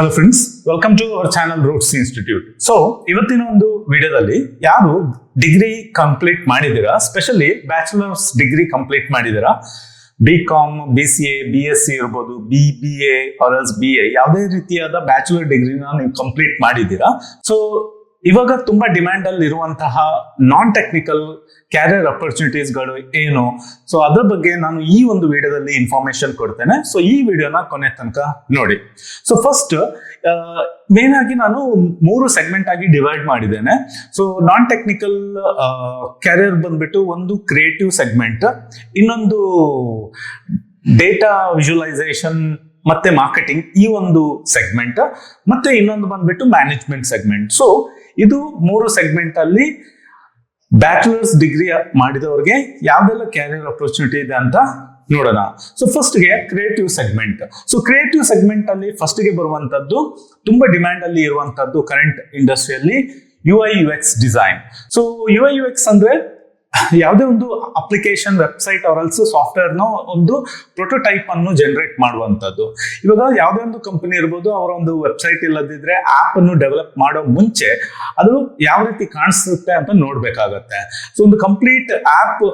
Hello friends, welcome to our channel Roots Institute. So ಇವತ್ತಿನ ಒಂದು ವಿಡಿಯೋದಲ್ಲಿ ಯಾರು ಡಿಗ್ರಿ ಕಂಪ್ಲೀಟ್ ಮಾಡಿದ್ದೀರಾ, ಸ್ಪೆಷಲಿ ಬ್ಯಾಚುಲರ್ಸ್ ಡಿಗ್ರಿ ಕಂಪ್ಲೀಟ್ ಮಾಡಿದ್ದೀರಾ, BCom, BCA, BSc ಇರ್ಬೋದು, BBA ಆರ್ ಎಲ್ಸ್ BA, ಯಾವುದೇ ರೀತಿಯಾದ ಬ್ಯಾಚುಲರ್ ಡಿಗ್ರಿನ ನೀವು ಕಂಪ್ಲೀಟ್ ಮಾಡಿದ್ದೀರಾ. ಸೊ ಇವಾಗ ತುಂಬಾ ಡಿಮ್ಯಾಂಡ್ ಅಲ್ಲಿ ಇರುವಂತಹ ನಾನ್ ಟೆಕ್ನಿಕಲ್ ಕ್ಯಾರಿಯರ್ ಅಪರ್ಚುನಿಟೀಸ್ಗಳು ಏನು, ಸೊ ಅದ್ರ ಬಗ್ಗೆ ನಾನು ಈ ಒಂದು ವಿಡಿಯೋದಲ್ಲಿ ಇನ್ಫಾರ್ಮೇಶನ್ ಕೊಡ್ತೇನೆ. ಸೊ ಈ ವಿಡಿಯೋನ ಕೊನೆ ತನಕ ನೋಡಿ. ಸೊ ಫಸ್ಟ್ ಮೇನ್ ಆಗಿ ನಾನು 3 ಸೆಗ್ಮೆಂಟ್ ಆಗಿ ಡಿವೈಡ್ ಮಾಡಿದ್ದೇನೆ. ಸೊ ನಾನ್ ಟೆಕ್ನಿಕಲ್ ಕ್ಯಾರಿಯರ್ ಬಂದ್ಬಿಟ್ಟು ಒಂದು ಕ್ರಿಯೇಟಿವ್ ಸೆಗ್ಮೆಂಟ್, ಇನ್ನೊಂದು ಡೇಟಾ ವಿಜುವಲೈಸೇಷನ್ ಮತ್ತೆ ಮಾರ್ಕೆಟಿಂಗ್ ಈ ಒಂದು ಸೆಗ್ಮೆಂಟ್, ಮತ್ತೆ ಇನ್ನೊಂದು ಬಂದ್ಬಿಟ್ಟು ಮ್ಯಾನೇಜ್ಮೆಂಟ್ ಸೆಗ್ಮೆಂಟ್. ಸೊ ಇದು 3 ಸೆಗ್ಮೆಂಟ್ ಅಲ್ಲಿ ಬ್ಯಾಚುಲರ್ಸ್ ಡಿಗ್ರಿ ಮಾಡಿದವ್ರಿಗೆ ಯಾವ್ದೆಲ್ಲ ಕ್ಯಾರಿಯರ್ ಅಪರ್ಚುನಿಟಿ ಇದೆ ಅಂತ ನೋಡೋಣ. ಸೊ ಫಸ್ಟ್ಗೆ creative segment. So creative segment ಅಲ್ಲಿ ಫಸ್ಟ್ಗೆ ಬರುವಂತದ್ದು, ತುಂಬಾ ಡಿಮ್ಯಾಂಡ್ ಅಲ್ಲಿ ಇರುವಂತದ್ದು ಕರೆಂಟ್ ಇಂಡಸ್ಟ್ರಿಯಲ್ಲಿ UI/UX ಡಿಸೈನ್. ಸೊ UI/UX ಅಂದ್ರೆ ಯಾವುದೇ ಒಂದು application, website or else software ನ ಒಂದು ಪ್ರೊಟೋಟೈಪ್ ಅನ್ನು ಜನರೇಟ್ ಮಾಡುವಂತದ್ದು. ಇವಾಗ ಯಾವುದೇ ಒಂದು ಕಂಪನಿ ಇರ್ಬೋದು, ಅವರ ಒಂದು ವೆಬ್ಸೈಟ್ ಇಲ್ಲದಿದ್ರೆ ಆಪ್ ಅನ್ನು ಡೆವಲಪ್ ಮಾಡೋ ಮುಂಚೆ ಅದು ಯಾವ ರೀತಿ ಕಾಣಿಸುತ್ತೆ ಅಂತ ನೋಡ್ಬೇಕಾಗತ್ತೆ. ಸೊ ಒಂದು ಕಂಪ್ಲೀಟ್ ಆಪ್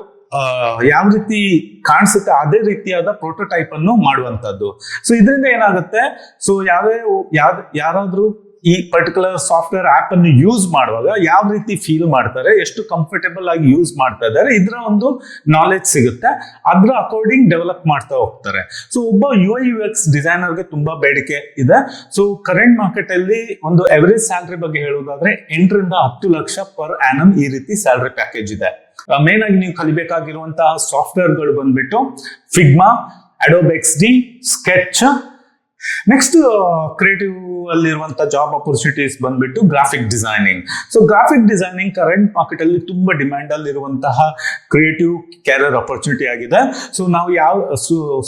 ಯಾವ ರೀತಿ ಕಾಣಿಸುತ್ತೆ ಅದೇ ರೀತಿಯಾದ ಪ್ರೋಟೋಟೈಪ್ ಅನ್ನು ಮಾಡುವಂತದ್ದು. ಸೊ ಇದರಿಂದ ಏನಾಗುತ್ತೆ, ಸೊ ಯಾರಾದ್ರೂ ಈ ಪರ್ಟಿಕ್ಯುಲರ್ ಸಾಫ್ಟ್ವೇರ್ ಆಪ್ ಅನ್ನು ಯೂಸ್ ಮಾಡುವಾಗ ಯಾವ ರೀತಿ ಫೀಲ್ ಮಾಡ್ತಾರೆ, ಎಷ್ಟು ಕಂಫರ್ಟೇಬಲ್ ಆಗಿ ಯೂಸ್ ಮಾಡ್ತಾ ಇದ್ದಾರೆ, ಇದರ ಒಂದು ನಾಲೆಜ್ ಸಿಗುತ್ತೆ. ಅದ್ರ ಅಕಾರ್ಡಿಂಗ್ ಡೆವಲಪ್ ಮಾಡ್ತಾ ಹೋಗ್ತಾರೆ. ಸೊ ಒಬ್ಬ UI/UX ಡಿಸೈನರ್ಗೆ ತುಂಬಾ ಬೇಡಿಕೆ ಇದೆ. ಸೊ ಕರೆಂಟ್ ಮಾರ್ಕೆಟ್ ಅಲ್ಲಿ ಒಂದು ಎವರೇಜ್ ಸ್ಯಾಲರಿ ಬಗ್ಗೆ ಹೇಳುವುದಾದ್ರೆ 8 ರಿಂದ 10 ಲಕ್ಷ ಪರ್ ಆನಮ್ ಈ ರೀತಿ ಸ್ಯಾಲರಿ ಪ್ಯಾಕೇಜ್ ಇದೆ. ಮೇನ್ ಆಗಿ ನೀವು ಕಲಿಬೇಕಾಗಿರುವಂತಹ ಸಾಫ್ಟ್ವೇರ್ಗಳು ಬಂದ್ಬಿಟ್ಟು Figma, Adobe XD, Sketch. Next creative ಅಲ್ಲಿರುವಂತಹ ಜಾಬ್ ಅಪರ್ಚುನಿಟೀಸ್ ಬಂದ್ಬಿಟ್ಟು graphic designing. So graphic designing current market ಅಲ್ಲಿ ತುಂಬಾ ಡಿಮ್ಯಾಂಡ್ ಅಲ್ಲಿ ಇರುವಂತಹ ಕ್ರಿಯೇಟಿವ್ ಕ್ಯಾರಿಯರ್ ಅಪರ್ಚುನಿಟಿ ಆಗಿದೆ. ಸೊ ನಾವು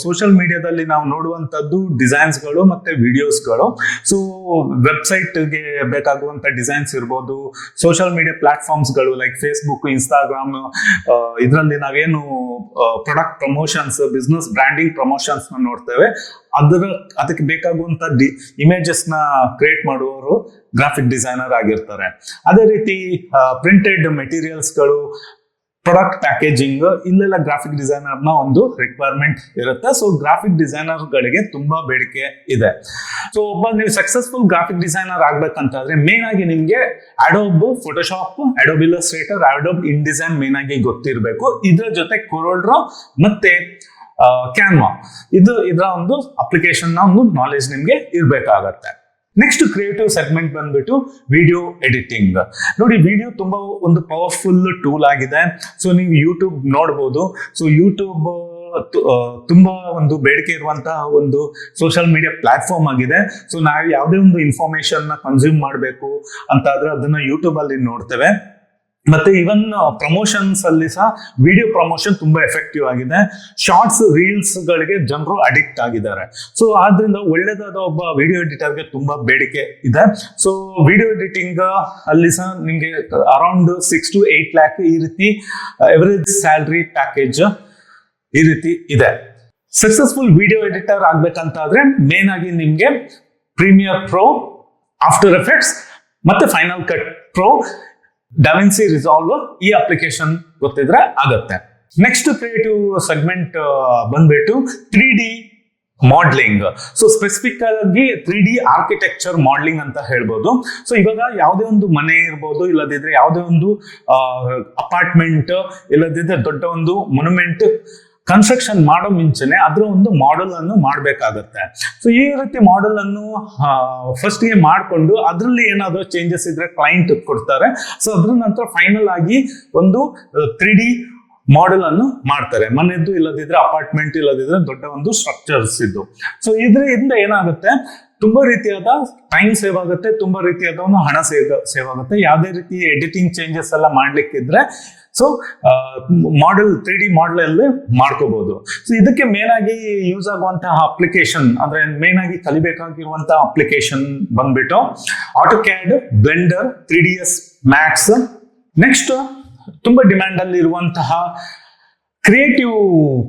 ಸೋಷಿಯಲ್ ಮೀಡಿಯಾದಲ್ಲಿ ನಾವು ನೋಡುವಂತದ್ದು ಡಿಸೈನ್ಸ್ಗಳು ಮತ್ತೆ ವಿಡಿಯೋಸ್ಗಳು. ಸೊ ವೆಬ್ಸೈಟ್ಗೆ ಬೇಕಾಗುವಂತ ಡಿಸೈನ್ಸ್ ಇರ್ಬೋದು, ಸೋಷಿಯಲ್ ಮೀಡಿಯಾ ಪ್ಲಾಟ್ಫಾರ್ಮ್ಸ್ಗಳು ಲೈಕ್ ಫೇಸ್ಬುಕ್, ಇನ್ಸ್ಟಾಗ್ರಾಮ್, ಇದರಲ್ಲಿ ನಾವೇನು product promotions, business branding promotions ನ ನೋಡ್ತೇವೆ, ಅದಕ್ಕೆ ಬೇಕಾಗುವಂತ ಇಮೇಜಸ್ ನ ಕ್ರಿಯೇಟ್ ಮಾಡುವವರು ಗ್ರಾಫಿಕ್ ಡಿಸೈನರ್ ಆಗಿರ್ತಾರೆ. ಅದೇ ರೀತಿ ಪ್ರಿಂಟೆಡ್ ಮೆಟೀರಿಯಲ್ಸ್ ಗಳು, ಪ್ರಾಡಕ್ಟ್ ಪ್ಯಾಕೇಜಿಂಗ್, ಇಲ್ಲೆಲ್ಲ ಗ್ರಾಫಿಕ್ ಡಿಸೈನರ್ ನ ಒಂದು ರಿಕ್ವೈರ್ಮೆಂಟ್ ಇರುತ್ತೆ. ಸೊ ಗ್ರಾಫಿಕ್ ಡಿಸೈನರ್ ಗಳಿಗೆ ತುಂಬಾ ಬೇಡಿಕೆ ಇದೆ. ಸೊ ನೀವು ಸಕ್ಸಸ್ಫುಲ್ ಗ್ರಾಫಿಕ್ ಡಿಸೈನರ್ ಆಗ್ಬೇಕಂತಾದ್ರೆ ಮೇನ್ ಆಗಿ ನಿಮ್ಗೆ Adobe Photoshop, Adobe Illustrator, Adobe InDesign main ಆಗಿ ಗೊತ್ತಿರಬೇಕು. ಇದ್ರ ಜೊತೆ ಕೊರೋಲ್ಡ್ರಾ ಮತ್ತೆ ಕ್ಯಾನ್ವಾ, ಇದರ ಒಂದು ಅಪ್ಲಿಕೇಶನ್ ನ ಒಂದು ನಾಲೆಜ್ ನಿಮ್ಗೆ ಇರ್ಬೇಕಾಗತ್ತೆ. ನೆಕ್ಸ್ಟ್ ಕ್ರಿಯೇಟಿವ್ ಸೆಗ್ಮೆಂಟ್ ಬಂದ್ಬಿಟ್ಟು ವಿಡಿಯೋ ಎಡಿಟಿಂಗ್. ನೋಡಿ, ವಿಡಿಯೋ ತುಂಬಾ ಒಂದು ಪವರ್ಫುಲ್ ಟೂಲ್ ಆಗಿದೆ. ಸೊ ನೀವು ಯೂಟ್ಯೂಬ್ ನೋಡ್ಬೋದು. ಸೊ ಯೂಟ್ಯೂಬ್ ತುಂಬಾ ಒಂದು ಬೇಡಿಕೆ ಇರುವಂತಹ ಒಂದು ಸೋಷಿಯಲ್ ಮೀಡಿಯಾ ಪ್ಲಾಟ್ಫಾರ್ಮ್ ಆಗಿದೆ. ಸೊ ನಾವು ಯಾವುದೇ ಒಂದು ಇನ್ಫಾರ್ಮೇಶನ್ ನ ಕನ್ಸ್ಯೂಮ್ ಮಾಡಬೇಕು ಅಂತ ಆದ್ರೆ ಅದನ್ನ ಯೂಟ್ಯೂಬ್ ಅಲ್ಲಿ ನೋಡ್ತೇವೆ. ಮತ್ತೆ ಇವನ್ ಪ್ರಮೋಷನ್ಸ್ ಅಲ್ಲಿ ಸಹ ವಿಡಿಯೋ ಪ್ರಮೋಷನ್ ತುಂಬಾ ಎಫೆಕ್ಟಿವ್ ಆಗಿದೆ. ಶಾರ್ಟ್ಸ್, ರೀಲ್ಸ್ ಗಳಿಗೆ ಜನರು ಅಡಿಕ್ಟ್ ಆಗಿದ್ದಾರೆ. ಸೊ ಆದ್ರಿಂದ ಒಳ್ಳೆದಾದ ಒಬ್ಬ ವಿಡಿಯೋ ಎಡಿಟರ್ಗೆ ತುಂಬಾ ಬೇಡಿಕೆ ಇದೆ. ಸೊ ವಿಡಿಯೋ ಎಡಿಟಿಂಗ್ ಅಲ್ಲಿ ಸಹ ನಿಮ್ಗೆ ಅರೌಂಡ್ 6 to 8 lakh ಈ ರೀತಿ ಎವರೇಜ್ ಸ್ಯಾಲರಿ ಪ್ಯಾಕೇಜ್ ಈ ರೀತಿ ಇದೆ. ಸಕ್ಸಸ್ಫುಲ್ ವಿಡಿಯೋ ಎಡಿಟರ್ ಆಗ್ಬೇಕಂತಾದ್ರೆ ಮೇನ್ ಆಗಿ ನಿಮ್ಗೆ ಪ್ರೀಮಿಯರ್ ಪ್ರೋ, ಆಫ್ಟರ್ ಎಫೆಕ್ಟ್ಸ್ ಮತ್ತೆ final cut pro, da Vinci resolve ಈ ಅಪ್ಲಿಕೇಶನ್ ಗೊತ್ತಿದ್ರೆ ಆಗತ್ತೆ. ನೆಕ್ಸ್ಟ್ ಕ್ರಿಯೇಟಿವ್ ಸೆಗ್ಮೆಂಟ್ ಬಂದ್ಬಿಟ್ಟು 3D ಮಾಡಲಿಂಗ್. ಸೊ ಸ್ಪೆಸಿಫಿಕ್ ಆಗಿ 3D ಆರ್ಕಿಟೆಕ್ಚರ್ ಮಾಡಲಿಂಗ್ ಅಂತ ಹೇಳ್ಬೋದು. ಸೊ ಇವಾಗ ಯಾವುದೇ ಒಂದು ಮನೆ ಇರ್ಬೋದು, ಇಲ್ಲದಿದ್ರೆ ಯಾವುದೇ ಒಂದು ಅಪಾರ್ಟ್ಮೆಂಟ್, ಇಲ್ಲದಿದ್ರೆ ದೊಡ್ಡ ಒಂದು ಮೊನ್ಯುಮೆಂಟ್ ಕನ್ಸ್ಟ್ರಕ್ಷನ್ ಮಾಡೋ ಮುಂಚೆನೆ ಅದರ ಒಂದು ಮಾಡೆಲ್ ಅನ್ನು ಮಾಡಬೇಕಾಗತ್ತೆ. ಸೊ ಈ ರೀತಿ ಮಾಡೆಲ್ ಅನ್ನು ಫಸ್ಟ್ ಗೆ ಮಾಡಿಕೊಂಡು ಅದರಲ್ಲಿ ಏನಾದರೂ ಚೇಂಜಸ್ ಇದ್ರೆ ಕ್ಲೈಂಟ್ ಕೊಡ್ತಾರೆ. ಸೊ ಅದ್ರ ನಂತರ ಫೈನಲ್ ಆಗಿ ಒಂದು 3D ಮಾಡೆಲ್ ಅನ್ನು ಮಾಡ್ತಾರೆ. ಮನೆಯದ್ದು, ಇಲ್ಲದಿದ್ರೆ ಅಪಾರ್ಟ್ಮೆಂಟ್, ಇಲ್ಲದಿದ್ರೆ ದೊಡ್ಡ ಒಂದು ಸ್ಟ್ರಕ್ಚರ್ಸ್ ಇದ್ದು. ಸೊ ಇದರಿಂದ ಏನಾಗುತ್ತೆ, ತುಂಬಾ ರೀತಿಯಾದ ಟೈಮ್ ಸೇವ್ ಆಗುತ್ತೆ, ತುಂಬಾ ರೀತಿಯಾದ ಒಂದು ಹಣ ಸೇವ್ ಆಗುತ್ತೆ. ಯಾವುದೇ ರೀತಿ ಎಡಿಟಿಂಗ್ ಚೇಂಜಸ್ ಎಲ್ಲ ಮಾಡ್ಲಿಕ್ಕಿದ್ರೆ ಸೊ ಮಾಡೆಲ್ 3D ಮಾಡೆಲ್ ಅಲ್ಲಿ ಮಾಡ್ಕೋಬಹುದು. ಸೊ ಇದಕ್ಕೆ ಮೇನ್ ಆಗಿ ಯೂಸ್ ಆಗುವಂತಹ ಅಪ್ಲಿಕೇಶನ್ ಅಂದ್ರೆ ಮೇನ್ ಆಗಿ ಕಲಿಬೇಕಾಗಿರುವಂತಹ ಅಪ್ಲಿಕೇಶನ್ ಬಂದ್ಬಿಟ್ಟು AutoCAD, Blender, 3ds Max. Next ತುಂಬಾ ಡಿಮ್ಯಾಂಡ್ ಅಲ್ಲಿ ಇರುವಂತಹ ಕ್ರಿಯೇಟಿವ್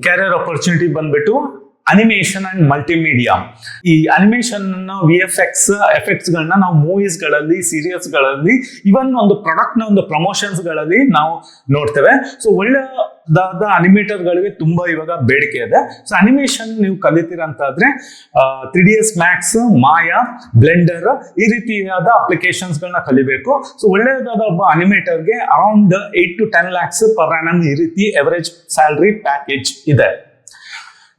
ಕ್ಯಾರಿಯರ್ ಅಪರ್ಚುನಿಟಿ ಬಂದ್ಬಿಟ್ಟು ಅನಿಮೇಷನ್ ಅಂಡ್ ಮಲ್ಟಿಮೀಡಿಯಾ. ಈ ಅನಿಮೇಷನ್ VFX ಎಫೆಕ್ಟ್ಸ್ ಗಳನ್ನ ನಾವು ಮೂವೀಸ್ ಗಳಲ್ಲಿ, ಸೀರಿಯಲ್ಸ್ ಗಳಲ್ಲಿ, ಇವನ್ ಒಂದು ಪ್ರಾಡಕ್ಟ್ ನ ಒಂದು ಪ್ರಮೋಷನ್ಸ್ ಗಳಲ್ಲಿ ನಾವು ನೋಡ್ತೇವೆ. ಸೊ ಒಳ್ಳೆದಾದ ಅನಿಮೇಟರ್ ಗಳಿಗೆ ತುಂಬಾ ಇವಾಗ ಬೇಡಿಕೆ ಇದೆ. ಸೊ ಅನಿಮೇಷನ್ ನೀವು ಕಲಿತೀರಂತಾದ್ರೆ 3ds Max, ಮಾಯಾ, ಬ್ಲೆಂಡರ್ ಈ ರೀತಿಯಾದ ಅಪ್ಲಿಕೇಶನ್ಸ್ ಗಳನ್ನ ಕಲಿಬೇಕು. ಸೊ ಒಳ್ಳೆಯದಾದ ಒಬ್ಬ ಅನಿಮೇಟರ್ಗೆ around 8 to 10 lakhs per annum ಈ ರೀತಿ ಎವರೇಜ್ ಸ್ಯಾಲರಿ ಪ್ಯಾಕೇಜ್ ಇದೆ.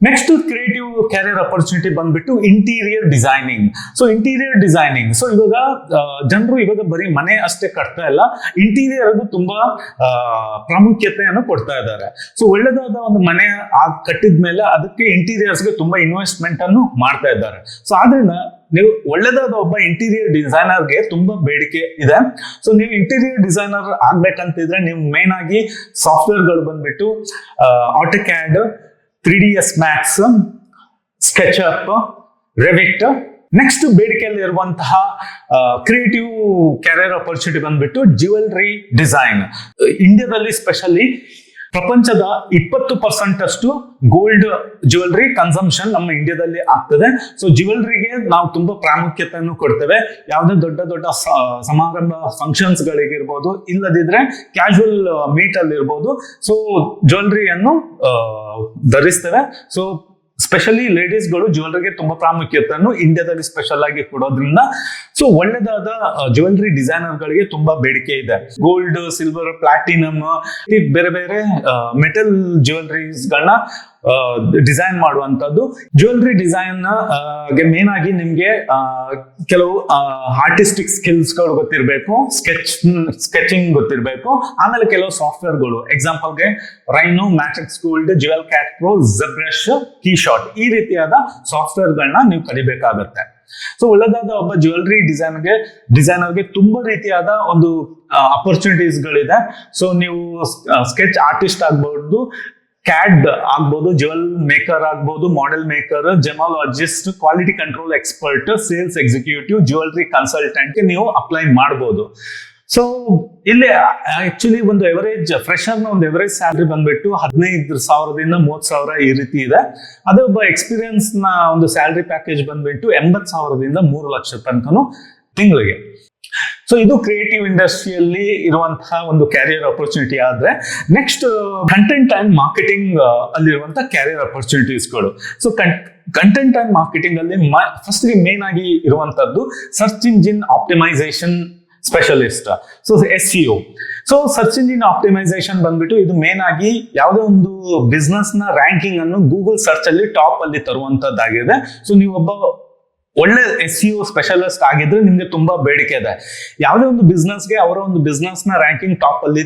ನೆಕ್ಸ್ಟ್ ಕ್ರಿಯೇಟಿವ್ ಕ್ಯಾರಿಯರ್ ಅಪರ್ಚುನಿಟಿ ಬಂದ್ಬಿಟ್ಟು interior designing. So interior designing, so ಇವಾಗ ಜನರು ಇವಾಗ ಬರೀ ಮನೆ ಅಷ್ಟೇ ಕಟ್ತಾ ಇಲ್ಲ, ಇಂಟೀರಿಯರ್ ತುಂಬಾ ಪ್ರಾಮುಖ್ಯತೆಯನ್ನು ಕೊಡ್ತಾ ಇದ್ದಾರೆ. ಸೊ ಒಳ್ಳೆದಾದ ಒಂದು ಮನೆ ಕಟ್ಟಿದ್ಮೇಲೆ ಅದಕ್ಕೆ ಇಂಟೀರಿಯರ್ಸ್ಗೆ ತುಂಬಾ ಇನ್ವೆಸ್ಟ್ಮೆಂಟ್ ಅನ್ನು ಮಾಡ್ತಾ ಇದ್ದಾರೆ. ಸೊ ಆದ್ರಿಂದ ನೀವು ಒಳ್ಳೆದಾದ ಒಬ್ಬ ಇಂಟೀರಿಯರ್ ಡಿಸೈನರ್ಗೆ ತುಂಬಾ ಬೇಡಿಕೆ ಇದೆ. ಸೊ ನೀವು ಇಂಟೀರಿಯರ್ ಡಿಸೈನರ್ ಆಗ್ಬೇಕಂತಿದ್ರೆ ನೀವು ಮೇನ್ ಆಗಿ ಸಾಫ್ಟ್ವೇರ್ಗಳು ಬಂದ್ಬಿಟ್ಟು AutoCAD, 3ds Max, SketchUp, Revit. Next ಬೇಡಿಕೆಯಲ್ಲಿ ಇರುವಂತಹ ಕ್ರಿಯೇಟಿವ್ ಕ್ಯಾರಿಯರ್ ಅಪರ್ಚುನಿಟಿ ಬಂದ್ಬಿಟ್ಟು ಜ್ಯುವೆಲ್ರಿ ಡಿಸೈನ್. ಇಂಡಿಯಾದಲ್ಲಿ ಸ್ಪೆಷಲಿ ಪ್ರಪಂಚದ 20% ಅಷ್ಟು ಗೋಲ್ಡ್ ಜ್ಯುವೆಲ್ರಿ ಕನ್ಸಂಪ್ಷನ್ ನಮ್ಮ ಇಂಡಿಯಾದಲ್ಲಿ ಆಗ್ತದೆ. ಸೊ ಜ್ಯುವೆಲ್ರಿಗೆ ನಾವು ತುಂಬಾ ಪ್ರಾಮುಖ್ಯತೆಯನ್ನು ಕೊಡ್ತೇವೆ. ಯಾವುದೇ ದೊಡ್ಡ ದೊಡ್ಡ ಸಮಾರಂಭ ಫಂಕ್ಷನ್ಸ್ ಗಳಿಗಿರ್ಬೋದು, ಇಲ್ಲದಿದ್ರೆ ಕ್ಯಾಶುವಲ್ ಮೀಟ್ ಅಲ್ಲಿ ಇರ್ಬೋದು. ಸೊ ಜ್ಯುವೆಲ್ರಿಯನ್ನು ಧರಿಸ್ತೇವೆ. ಸೊ ಸ್ಪೆಷಲಿ ಲೇಡೀಸ್ಗಳು ಜ್ಯುವೆಲ್ರಿಗೆ ತುಂಬಾ ಪ್ರಾಮುಖ್ಯತೆಯನ್ನು ಇಂಡಿಯಾದಲ್ಲಿ ಸ್ಪೆಷಲ್ ಆಗಿ ಕೊಡೋದ್ರಿಂದ ಸೊ ಒಳ್ಳೆದಾದ ಜ್ಯುವೆಲ್ರಿ ಡಿಸೈನರ್ ಗಳಿಗೆ ತುಂಬಾ ಬೇಡಿಕೆ ಇದೆ. ಗೋಲ್ಡ್, ಸಿಲ್ವರ್, ಪ್ಲಾಟಿನಮ್ ಬೇರೆ ಬೇರೆ ಮೆಟಲ್ ಜ್ಯುವೆಲ್ರೀಸ್ ಗಳನ್ನ ಡಿಸೈನ್ ಮಾಡುವಂತದ್ದು. ಜ್ಯುವೆಲ್ರಿ ಡಿಸೈನ್ ಮೇನ್ ಆಗಿ ನಿಮ್ಗೆ ಕೆಲವು ಆರ್ಟಿಸ್ಟಿಕ್ ಸ್ಕಿಲ್ಸ್ ಗಳು ಗೊತ್ತಿರಬೇಕು, ಸ್ಕೆಚಿಂಗ್ ಗೊತ್ತಿರಬೇಕು, ಆಮೇಲೆ ಕೆಲವು ಸಾಫ್ಟ್ವೇರ್ಗಳು, ಎಕ್ಸಾಂಪಲ್ಗೆ Rhino, Matrix Gold, Jewel CAD Pro, ZBrush, KeyShot ಈ ರೀತಿಯಾದ ಸಾಫ್ಟ್ವೇರ್ ಗಳನ್ನ ನೀವು ಕಲಿಬೇಕಾಗತ್ತೆ. ಸೊ ಒಳ್ಳೆದಾದ ಒಬ್ಬ ಜ್ಯುವೆಲ್ರಿ ಡಿಸೈನರ್ಗೆ ತುಂಬಾ ರೀತಿಯಾದ ಒಂದು ಅಪರ್ಚುನಿಟೀಸ್ ಗಳಿದೆ. ಸೊ ನೀವು ಸ್ಕೆಚ್ ಆರ್ಟಿಸ್ಟ್ ಆಗ್ಬಹುದು, ಕ್ಯಾಡ್ ಆಗ್ಬೋದು, ಜ್ಯುವೆಲ್ ಮೇಕರ್ ಆಗ್ಬೋದು, model maker, gemologist, quality control expert, sales executive, jewellery consultant ನೀವು ಅಪ್ಲೈ ಮಾಡಬಹುದು. ಸೊ ಇಲ್ಲಿ ಆಕ್ಚುಲಿ ಒಂದು ಫ್ರೆಶರ್ನ ಒಂದು ಎವರೇಜ್ ಸ್ಯಾಲರಿ ಬಂದ್ಬಿಟ್ಟು 15,000ದಿಂದ 30,000 ಈ ರೀತಿ ಇದೆ. ಅದೇ ಒಬ್ಬ ಎಕ್ಸ್ಪೀರಿಯನ್ಸ್ ನ ಒಂದು ಸ್ಯಾಲರಿ ಪ್ಯಾಕೇಜ್ ಬಂದ್ಬಿಟ್ಟು 80,000ದಿಂದ 3 ಲಕ್ಷ ತನಕನು ತಿಂಗಳಿಗೆ. ಸೊ ಇದು ಕ್ರಿಯೇಟಿವ್ ಇಂಡಸ್ಟ್ರಿಯಲ್ಲಿ ಇರುವಂತಹ ಒಂದು ಕ್ಯಾರಿಯರ್ ಅಪರ್ಚುನಿಟಿ. ಆದ್ರೆ ನೆಕ್ಸ್ಟ್ ಕಂಟೆಂಟ್ ಅಂಡ್ ಮಾರ್ಕೆಟಿಂಗ್ ಅಲ್ಲಿರುವಂತಹ ಕ್ಯಾರಿಯರ್ ಅಪರ್ಚುನಿಟೀಸ್ಗಳು. ಸೊ ಕಂಟೆಂಟ್ ಅಂಡ್ ಮಾರ್ಕೆಟಿಂಗ್ ಅಲ್ಲಿ ಫಸ್ಟ್ ಮೇನ್ ಆಗಿ ಇರುವಂತದ್ದು search engine optimisation specialist. So SEO. So search engine optimisation ಬಂದ್ಬಿಟ್ಟು ಇದು ಮೇನ್ ಆಗಿ ಯಾವುದೇ ಒಂದು ಬಿಸ್ನೆಸ್ ನ ರ್ಯಾಂಕಿಂಗ್ ಅನ್ನು ಗೂಗಲ್ ಸರ್ಚ್ ಅಲ್ಲಿ ಟಾಪ್ ಅಲ್ಲಿ ತರುವಂತದ್ದಾಗಿದೆ. ಸೊ ನೀವು ಒಬ್ಬ ಒಳ್ಳೆ SEO ಸ್ಪೆಷಲಿಸ್ಟ್ ಆಗಿದ್ರೆ ನಿಮ್ಗೆ ತುಂಬಾ ಬೇಡಿಕೆ ಇದೆ. ಯಾವುದೇ ಒಂದು ಬಿಸ್ನೆಸ್ಗೆ ಅವರ ಒಂದು ಬಿಸ್ನೆಸ್ ನ ರ್ಯಾಂಕಿಂಗ್ ಟಾಪ್ ಅಲ್ಲಿ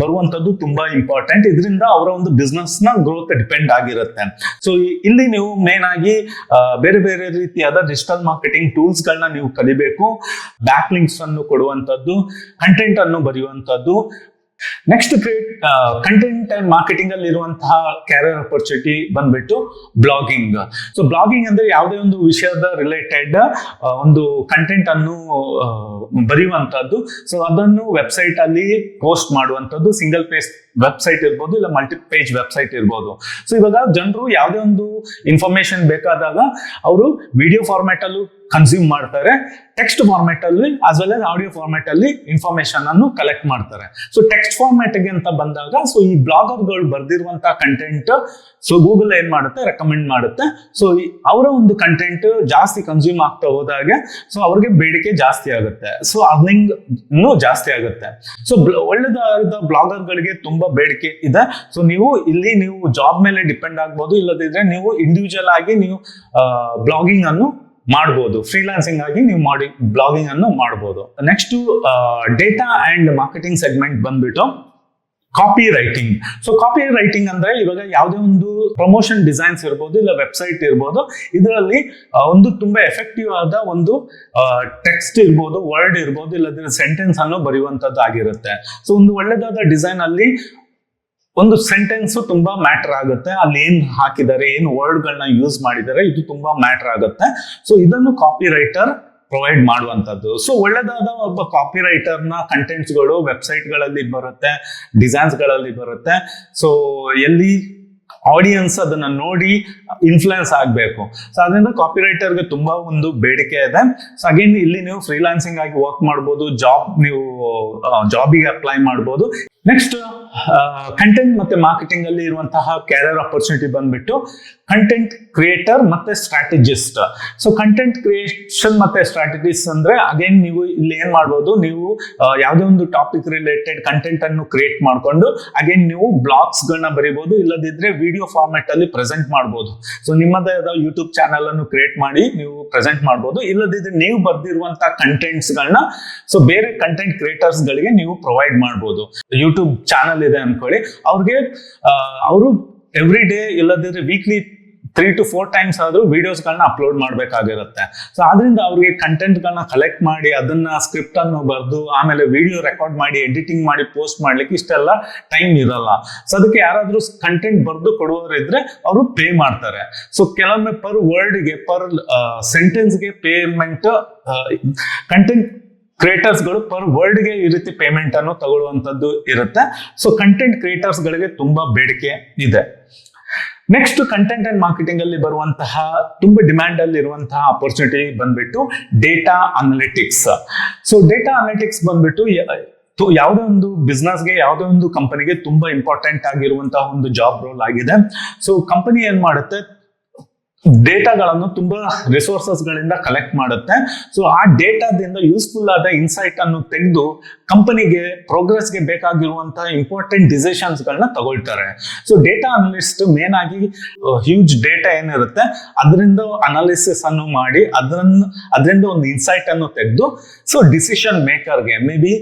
ಬರುವಂತದ್ದು ತುಂಬಾ ಇಂಪಾರ್ಟೆಂಟ್. ಇದರಿಂದ ಅವರ ಒಂದು ಬಿಸ್ನೆಸ್ ನ ಗ್ರೋತ್ ಡಿಪೆಂಡ್ ಆಗಿರುತ್ತೆ. ಸೊ ಇಲ್ಲಿ ನೀವು ಮೇನ್ ಆಗಿ ಬೇರೆ ಬೇರೆ ರೀತಿಯಾದ ಡಿಜಿಟಲ್ ಮಾರ್ಕೆಟಿಂಗ್ ಟೂಲ್ಸ್ ಗಳನ್ನ ನೀವು ಕಲಿಬೇಕು. ಬ್ಯಾಕ್ ಲಿಂಕ್ಸ್ ಅನ್ನು ಕೊಡುವಂತದ್ದು, ಕಂಟೆಂಟ್ ಅನ್ನು ಬರೆಯುವಂತದ್ದು. ನೆಕ್ಸ್ಟ್ ಕಂಟೆಂಟ್ ಅಂಡ್ ಮಾರ್ಕೆಟಿಂಗ್ ಅಲ್ಲಿ ಇರುವಂತಹ ಕ್ಯಾರಿಯರ್ ಅಪರ್ಚುನಿಟಿ ಬಂದ್ಬಿಟ್ಟು ಬ್ಲಾಗಿಂಗ್. ಸೊ ಬ್ಲಾಗಿಂಗ್ ಅಂದ್ರೆ ಯಾವುದೇ ಒಂದು ವಿಷಯದ ರಿಲೇಟೆಡ್ ಒಂದು ಕಂಟೆಂಟ್ ಅನ್ನು ಬರೆಯುವಂತದ್ದು. ಸೊ ಅದನ್ನು ವೆಬ್ಸೈಟ್ ಅಲ್ಲಿ ಪೋಸ್ಟ್ ಮಾಡುವಂತದ್ದು. ಸಿಂಗಲ್ ಪೇಜ್ ವೆಬ್ಸೈಟ್ ಇರ್ಬೋದು, ಇಲ್ಲ ಮಲ್ಟಿ ಪೇಜ್ ವೆಬ್ಸೈಟ್ ಇರ್ಬೋದು. ಸೊ ಇವಾಗ ಜನರು ಯಾವುದೇ ಒಂದು ಇನ್ಫಾರ್ಮೇಶನ್ ಬೇಕಾದಾಗ ಅವರು ವಿಡಿಯೋ ಫಾರ್ಮ್ಯಾಟ್ ಅಲ್ಲೂ ಕನ್ಸ್ಯೂಮ್ ಮಾಡ್ತಾರೆ, ಟೆಕ್ಸ್ಟ್ ಫಾರ್ಮ್ಯಾಟ್ ಅಲ್ಲಿ as well as audio format ಅಲ್ಲಿ ಇನ್ಫಾರ್ಮೇಶನ್ ಅನ್ನು ಕಲೆಕ್ಟ್ ಮಾಡ್ತಾರೆ. ಸೊ ಟೆಕ್ಸ್ಟ್ ಫಾರ್ಮ್ಯಾಟ್ ಗೆ ಅಂತ ಬಂದಾಗ ಸೊ ಈ ಬ್ಲಾಗರ್ಗಳು ಬರ್ದಿರುವಂತಹ ಕಂಟೆಂಟ್ ಸೊ ಗೂಗಲ್ ಏನ್ ಮಾಡುತ್ತೆ, ರೆಕಮೆಂಡ್ ಮಾಡುತ್ತೆ. ಸೊ ಅವರ ಒಂದು ಕಂಟೆಂಟ್ ಜಾಸ್ತಿ ಕನ್ಸ್ಯೂಮ್ ಆಗ್ತಾ ಹೋದಾಗೆ ಸೊ ಅವ್ರಿಗೆ ಬೇಡಿಕೆ ಜಾಸ್ತಿ ಆಗುತ್ತೆ. ಸೊ ಅರ್ನಿಂಗ್ ಇನ್ನೂ ಜಾಸ್ತಿ ಆಗುತ್ತೆ. ಸೊ ಒಳ್ಳೆದಾದ ಬ್ಲಾಗರ್ಗಳಿಗೆ ತುಂಬಾ ಬೇಡಿಕೆ ಇದೆ. ಸೊ ನೀವು ಜಾಬ್ ಮೇಲೆ ಡಿಪೆಂಡ್ ಆಗ್ಬೋದು, ಇಲ್ಲದಿದ್ರೆ ನೀವು ಇಂಡಿವಿಜುವಲ್ ಆಗಿ ನೀವು ಬ್ಲಾಗಿಂಗ್ ಅನ್ನು ಮಾಡಬಹುದು. ಫ್ರೀಲಾನ್ಸಿಂಗ್ ಆಗಿ ನೀವು ಬ್ಲಾಗಿಂಗ್ ಅನ್ನು ಮಾಡಬಹುದು. Next data and marketing segment ಬಂದ್ಬಿಟ್ಟು copy writing. So copy writing ಅಂದ್ರೆ ಇವಾಗ ಯಾವುದೇ ಒಂದು ಪ್ರಮೋಷನ್ ಡಿಸೈನ್ಸ್ ಇರ್ಬೋದು, ಇಲ್ಲ ವೆಬ್ಸೈಟ್ ಇರ್ಬೋದು, ಇದರಲ್ಲಿ ಒಂದು ತುಂಬಾ ಎಫೆಕ್ಟಿವ್ ಆದ ಒಂದು ಟೆಕ್ಸ್ಟ್ ಇರ್ಬೋದು, ವರ್ಡ್ ಇರ್ಬೋದು, ಇಲ್ಲದ್ರೆ ಸೆಂಟೆನ್ಸ್ ಅನ್ನು ಬರೆಯುವಂತದ್ದು ಆಗಿರುತ್ತೆ. ಸೊ ಒಂದು ಒಳ್ಳೆದಾದ ಡಿಸೈನ್ ಅಲ್ಲಿ ಒಂದು ಸೆಂಟೆನ್ಸ್ ತುಂಬಾ ಮ್ಯಾಟರ್ ಆಗುತ್ತೆ. ಅಲ್ಲಿ ಏನ್ ಹಾಕಿದ್ದಾರೆ, ಏನ್ ವರ್ಡ್ ಗಳನ್ನ ಯೂಸ್ ಮಾಡಿದ್ದಾರೆ, ಇದು ತುಂಬಾ ಮ್ಯಾಟರ್ ಆಗುತ್ತೆ. ಸೊ ಇದನ್ನು ಕಾಪಿ ರೈಟರ್ ಪ್ರೊವೈಡ್ ಮಾಡುವಂತದ್ದು. ಸೊ ಒಳ್ಳೆದಾದ ಒಬ್ಬ ಕಾಪಿ ರೈಟರ್ ನ ಕಂಟೆಂಟ್ಸ್ ಗಳು ವೆಬ್ಸೈಟ್ ಗಳಲ್ಲಿ ಬರುತ್ತೆ, ಡಿಸೈನ್ಸ್ ಗಳಲ್ಲಿ ಬರುತ್ತೆ. ಸೊ ಎಲ್ಲಿ ಆಡಿಯನ್ಸ್ ಅದನ್ನ ನೋಡಿ ಇನ್ಫ್ಲುಯೆನ್ಸ್ ಆಗಬೇಕು. ಸೊ ಅದರಿಂದ ಕಾಪಿರೈಟರ್ಗೆ ತುಂಬಾ ಒಂದು ಬೇಡಿಕೆ ಇದೆ. ಸೊ ಅಗೇನ್ ಇಲ್ಲಿ ನೀವು ಫ್ರೀಲಾನ್ಸಿಂಗ್ ಆಗಿ ವರ್ಕ್ ಮಾಡ್ಬೋದು, ನೀವು ಜಾಬಿಗೆ ಅಪ್ಲೈ ಮಾಡ್ಬೋದು. ನೆಕ್ಸ್ಟ್ ಕಂಟೆಂಟ್ ಮತ್ತೆ ಮಾರ್ಕೆಟಿಂಗ್ ಅಲ್ಲಿ ಇರುವಂತಹ ಕ್ಯಾರಿಯರ್ ಆಪರ್ಚುನಿಟಿ ಬಂದ್ಬಿಟ್ಟು ಕಂಟೆಂಟ್ ಕ್ರಿಯೇಟರ್ ಮತ್ತೆ ಸ್ಟ್ರಾಟಜಿಸ್ಟ್. ಸೊ ಕಂಟೆಂಟ್ ಕ್ರಿಯೇಷನ್ ಮತ್ತೆ ಸ್ಟ್ರಾಟಜಿಸ್ಟ್ ಅಂದ್ರೆ ಅಗೇನ್ ನೀವು ಇಲ್ಲಿ ಏನ್ ಮಾಡ್ಬೋದು, ನೀವು ಯಾವುದೇ ಒಂದು ಟಾಪಿಕ್ ರಿಲೇಟೆಡ್ ಕಂಟೆಂಟ್ ಅನ್ನು ಕ್ರಿಯೇಟ್ ಮಾಡ್ಕೊಂಡು ಅಗೇನ್ ನೀವು ಬ್ಲಾಗ್ಸ್ ಗಳನ್ನ ಬರೀಬಹುದು, ಇಲ್ಲದಿದ್ರೆ ವಿಡಿಯೋ ಫಾರ್ಮೆಟ್ ಅಲ್ಲಿ ಪ್ರೆಸೆಂಟ್ ಮಾಡಬಹುದು. ಸೊ ನಿಮ್ಮದೇ ಆದ ಯೂಟ್ಯೂಬ್ ಚಾನಲ್ ಅನ್ನು ಕ್ರಿಯೇಟ್ ಮಾಡಿ ನೀವು ಪ್ರೆಸೆಂಟ್ ಮಾಡಬಹುದು, ಇಲ್ಲದಿದ್ರೆ ನೀವು ಬರ್ದಿರುವಂತಹ ಕಂಟೆಂಟ್ಸ್ ಗಳನ್ನ ಸೊ ಬೇರೆ ಕಂಟೆಂಟ್ ಕ್ರಿಯೇಟರ್ಸ್ ಗಳಿಗೆ ನೀವು ಪ್ರೊವೈಡ್ ಮಾಡಬಹುದು. ಯೂಟ್ಯೂಬ್ ಚಾನಲ್ ಇದೆ ಅನ್ಕೊಳ್ಳಿ, ಅವ್ರಿಗೆ ಅವರು ಎವ್ರಿ ಡೇ ಇಲ್ಲದಿದ್ರೆ ವೀಕ್ಲಿ 3 to 4 times ಆದ್ರೂ ವಿಡಿಯೋಸ್ ಗಳನ್ನ ಅಪ್ಲೋಡ್ ಮಾಡ್ಬೇಕಾಗಿರುತ್ತೆ. ಸೊ ಆದ್ರಿಂದ ಅವ್ರಿಗೆ ಕಂಟೆಂಟ್ ಗಳನ್ನ ಕಲೆಕ್ಟ್ ಮಾಡಿ ಅದನ್ನ ಸ್ಕ್ರಿಪ್ಟ್ ಅನ್ನು ಬರೆದು ಆಮೇಲೆ ವಿಡಿಯೋ ರೆಕಾರ್ಡ್ ಮಾಡಿ ಎಡಿಟಿಂಗ್ ಮಾಡಿ ಪೋಸ್ಟ್ ಮಾಡ್ಲಿಕ್ಕೆ ಇಷ್ಟೆಲ್ಲ ಟೈಮ್ ಇರಲ್ಲ. ಸೊ ಅದಕ್ಕೆ ಯಾರಾದ್ರೂ ಕಂಟೆಂಟ್ ಬರೆದು ಕೊಡುವವರಿದ್ರೆ ಅವರು ಪೇ ಮಾಡ್ತಾರೆ. ಸೊ ಕೆಲವೊಮ್ಮೆ ಪರ್ ವರ್ಡ್ಗೆ ಪರ್ ಸೆಂಟೆನ್ಸ್ಗೆ ಪೇಮೆಂಟ್ ಕಂಟೆಂಟ್ ಕ್ರಿಯೇಟರ್ಸ್ಗಳು ಪರ್ ವರ್ಡ್ಗೆ ಈ ರೀತಿ ಪೇಮೆಂಟ್ ಅನ್ನು ತಗೊಳ್ಳುವಂತದ್ದು ಇರುತ್ತೆ. ಸೊ ಕಂಟೆಂಟ್ ಕ್ರಿಯೇಟರ್ಸ್ ಗಳಿಗೆ ತುಂಬಾ ಬೇಡಿಕೆ ಇದೆ. ನೆಕ್ಸ್ಟ್ ಕಂಟೆಂಟ್ ಅಂಡ್ ಮಾರ್ಕೆಟಿಂಗ್ ಅಲ್ಲಿ ಬರುವಂತಹ ತುಂಬಾ ಡಿಮ್ಯಾಂಡ್ ಅಲ್ಲಿ ಇರುವಂತಹ ಅಪರ್ಚುನಿಟಿ ಬಂದ್ಬಿಟ್ಟು data analytics. So data analytics ಬಂದ್ಬಿಟ್ಟು ಯಾವುದೇ ಒಂದು ಬಿಸ್ನೆಸ್ಗೆ ಯಾವುದೇ ಒಂದು ಕಂಪನಿಗೆ ತುಂಬಾ ಇಂಪಾರ್ಟೆಂಟ್ ಆಗಿರುವಂತಹ ಒಂದು ಜಾಬ್ ರೋಲ್ ಆಗಿದೆ. ಸೊ ಕಂಪನಿ ಏನ್ ಮಾಡುತ್ತೆ, ಡೇಟಾಗಳನ್ನು ತುಂಬಾ ರಿಸೋರ್ಸಸ್ ಗಳಿಂದ ಕಲೆಕ್ಟ್ ಮಾಡುತ್ತೆ. ಸೊ ಆ ಡೇಟಾದಿಂದ ಯೂಸ್ಫುಲ್ ಆದ ಇನ್ಸೈಟ್ ಅನ್ನು ತೆಗೆದು ಕಂಪನಿಗೆ ಪ್ರೋಗ್ರೆಸ್ಗೆ ಬೇಕಾಗಿರುವಂತಹ ಇಂಪಾರ್ಟೆಂಟ್ ಡಿಸಿಷನ್ಸ್ ಗಳನ್ನ ತಗೊಳ್ತಾರೆ. ಸೊ ಡೇಟಾ ಅನಲಿಸ್ಟ್ ಮೇನ್ ಆಗಿ ಹ್ಯೂಜ್ ಡೇಟಾ ಏನಿರುತ್ತೆ ಅದರಿಂದ ಅನಾಲಿಸಿಸ್ ಅನ್ನು ಮಾಡಿ ಅದರಿಂದ ಒಂದು ಇನ್ಸೈಟ್ ಅನ್ನು ತೆಗೆದು ಸೊ ಡಿಸಿಷನ್ ಮೇಕರ್ಗೆ ಮೇ ಬಿ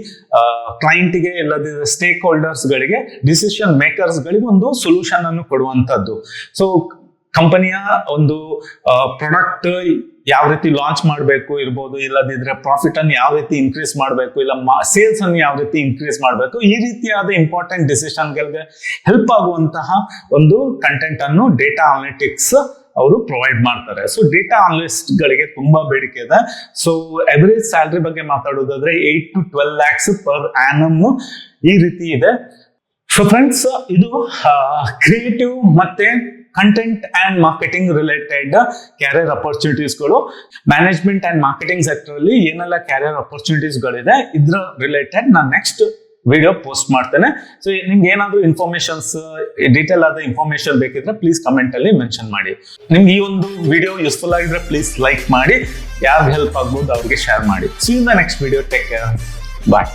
ಕ್ಲೈಂಟ್ಗೆ ಇಲ್ಲದಿದ್ರೆ ಸ್ಟೇಕ್ ಹೋಲ್ಡರ್ಸ್ ಗಳಿಗೆ ಡಿಸಿಷನ್ ಮೇಕರ್ಸ್ ಗಳಿಗೆ ಒಂದು ಸೊಲ್ಯೂಷನ್ ಅನ್ನು ಕೊಡುವಂತದ್ದು. ಸೊ ಕಂಪನಿಯ ಒಂದು ಪ್ರಾಡಕ್ಟ್ ಯಾವ ರೀತಿ ಲಾಂಚ್ ಮಾಡಬೇಕು ಇರ್ಬೋದು, ಇಲ್ಲದಿದ್ರೆ ಪ್ರಾಫಿಟ್ ಅನ್ನು ಯಾವ ರೀತಿ ಇನ್ಕ್ರೀಸ್ ಮಾಡಬೇಕು, ಇಲ್ಲ ಸೇಲ್ಸ್ ಅನ್ನು ಯಾವ ರೀತಿ ಇನ್ಕ್ರೀಸ್ ಮಾಡಬೇಕು, ಈ ರೀತಿಯಾದ ಇಂಪಾರ್ಟೆಂಟ್ ಡಿಸಿಷನ್ಗಳಿಗೆ ಹೆಲ್ಪ್ ಆಗುವಂತಹ ಒಂದು ಕಂಟೆಂಟ್ ಅನ್ನು ಡೇಟಾ ಅನಾಲಿಟಿಕ್ಸ್ ಅವರು ಪ್ರೊವೈಡ್ ಮಾಡ್ತಾರೆ. ಸೊ ಡೇಟಾ ಅನಲಿಸ್ಟ್ ಗಳಿಗೆ ತುಂಬಾ ಬೇಡಿಕೆ ಇದೆ. ಸೊ ಎವರೇಜ್ ಸ್ಯಾಲರಿ ಬಗ್ಗೆ ಮಾತಾಡೋದಾದ್ರೆ 8 to 12 lakhs ಪರ್ ಆನಮ್ ಈ ರೀತಿ ಇದೆ. ಸೊ ಫ್ರೆಂಡ್ಸ್, ಇದು ಕ್ರಿಯೇಟಿವ್ ಮತ್ತೆ content and marketing related career ಅಪರ್ಚುನಿಟೀಸ್ಗಳು. ಮ್ಯಾನೇಜ್ಮೆಂಟ್ ಅಂಡ್ ಮಾರ್ಕೆಟಿಂಗ್ ಸೆಕ್ಟರ್ ಅಲ್ಲಿ ಏನೆಲ್ಲ ಕ್ಯಾರಿಯರ್ ಅಪರ್ಚುನಿಟೀಸ್ಗಳಿದೆ ಇದ್ರ ರಿಲೇಟೆಡ್ ನಾನು ನೆಕ್ಸ್ಟ್ ವಿಡಿಯೋ ಪೋಸ್ಟ್ ಮಾಡ್ತೇನೆ. ಸೊ ನಿಮ್ಗೆ ಏನಾದ್ರು ಇನ್ಫಾರ್ಮೇಶನ್ಸ್, ಡೀಟೇಲ್ ಆದ ಇನ್ಫಾರ್ಮೇಶನ್ ಬೇಕಿದ್ರೆ ಪ್ಲೀಸ್ ಕಮೆಂಟ್ ಅಲ್ಲಿ ಮೆನ್ಷನ್ ಮಾಡಿ. ನಿಮ್ಗೆ ಈ ಒಂದು ವಿಡಿಯೋ ಯೂಸ್ಫುಲ್ ಆಗಿದ್ರೆ ಪ್ಲೀಸ್ ಲೈಕ್ ಮಾಡಿ, ಯಾರಿಗೆ ಹೆಲ್ಪ್ ಆಗ್ಬೋದು ಅವ್ರಿಗೆ ಶೇರ್ ಮಾಡಿ. See in the next video. Take care, bye.